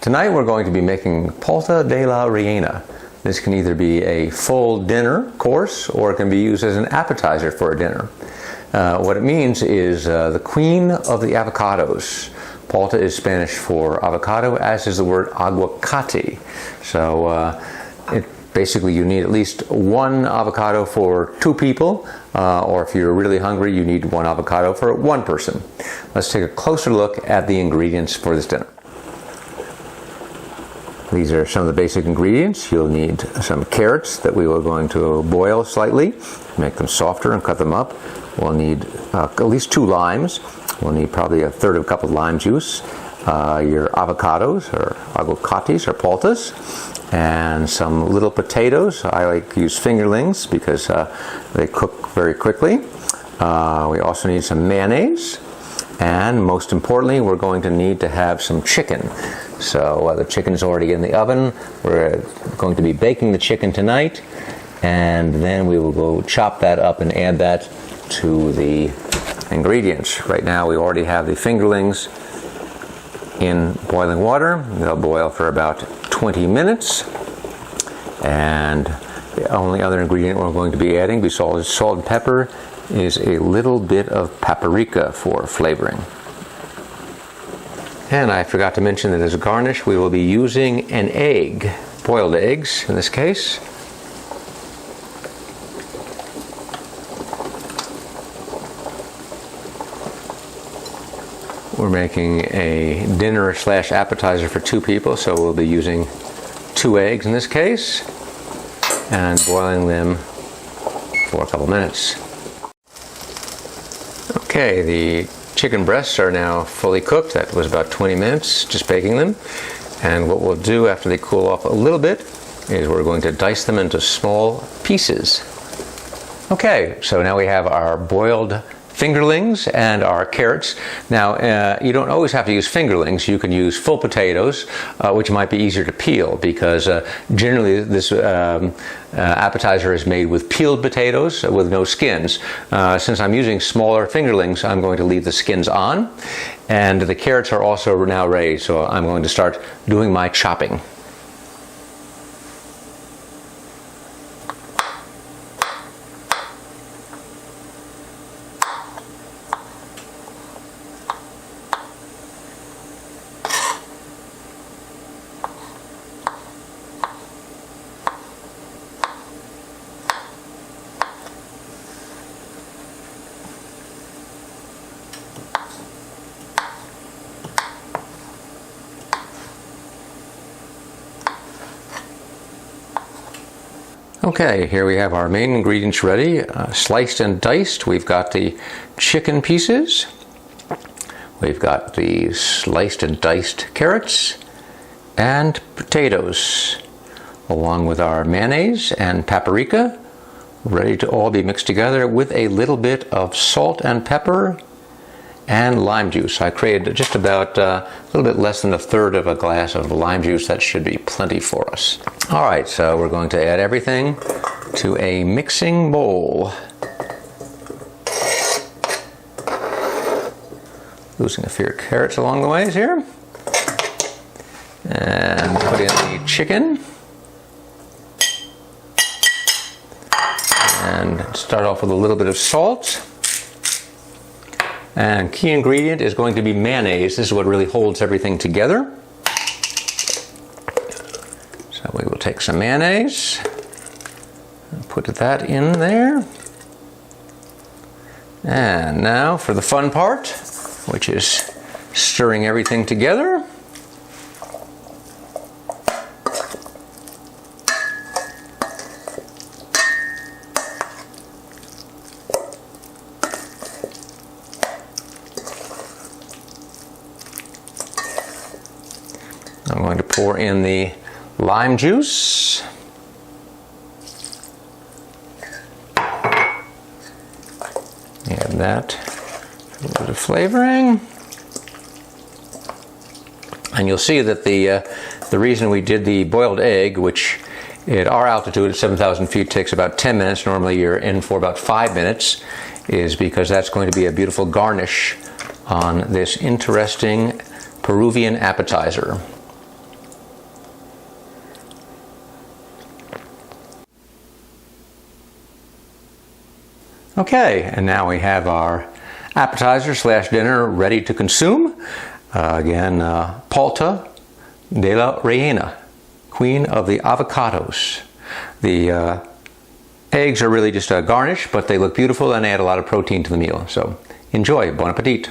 Tonight we're going to be making Palta de la Reina. This can either be a full dinner course or it can be used as an appetizer for a dinner. What it means is the queen of the avocados. Palta is Spanish for avocado, as is the word aguacate. So basically you need at least one avocado for two people, or if you're really hungry, you need one avocado for one person. Let's take a closer look at the ingredients for this dinner. These are some of the basic ingredients. You'll need some carrots that we are going to boil slightly, make them softer and cut them up. We'll need at least 2 limes. We'll need probably 1/3 of a cup of lime juice. Your avocados or aguacates or paltas, and some little potatoes. I like to use fingerlings because they cook very quickly. We also need some mayonnaise, and most importantly, we're going to need to have some chicken. So the chicken is already in the oven. We're going to be baking the chicken tonight, and then we will go chop that up and add that to the ingredients. Right now we already have the fingerlings in boiling water. They'll boil for about 20 minutes. And the only other ingredient we're going to be adding besides salt and pepper is a little bit of paprika for flavoring. And I forgot to mention that as a garnish we will be using an egg, boiled eggs in this case. We're making a dinner / appetizer for 2 people, so we'll be using 2 eggs in this case and boiling them for a couple minutes. Okay, the chicken breasts are now fully cooked. That was about 20 minutes just baking them. And what we'll do after they cool off a little bit is we're going to dice them into small pieces. Okay, so now we have our boiled fingerlings and our carrots. Now, you don't always have to use fingerlings. You can use full potatoes, which might be easier to peel because generally this appetizer is made with peeled potatoes with no skins. Since I'm using smaller fingerlings, I'm going to leave the skins on. And the carrots are also now ready, so I'm going to start doing my chopping. Okay, here we have our main ingredients ready, sliced and diced. We've got the chicken pieces, we've got the sliced and diced carrots and potatoes, along with our mayonnaise and paprika, ready to all be mixed together with a little bit of salt and pepper and lime juice. I created just about a little bit less than 1/3 of a glass of lime juice. That should be plenty for us. All right, so we're going to add everything to a mixing bowl. Losing a few carrots along the ways here. And put in the chicken. And start off with a little bit of salt. And key ingredient is going to be mayonnaise. This is what really holds everything together. So we will take some mayonnaise and put that in there. And now for the fun part, which is stirring everything together. I'm going to pour in the lime juice. Add that for a little bit of flavoring. And you'll see that the reason we did the boiled egg, which at our altitude at 7,000 feet takes about 10 minutes, normally you're in for about 5 minutes, is because that's going to be a beautiful garnish on this interesting Peruvian appetizer. Okay, and now we have our appetizer slash dinner ready to consume. Again, Palta de la Reina, queen of the avocados. The eggs are really just a garnish, but they look beautiful and add a lot of protein to the meal. So enjoy. Bon appetit.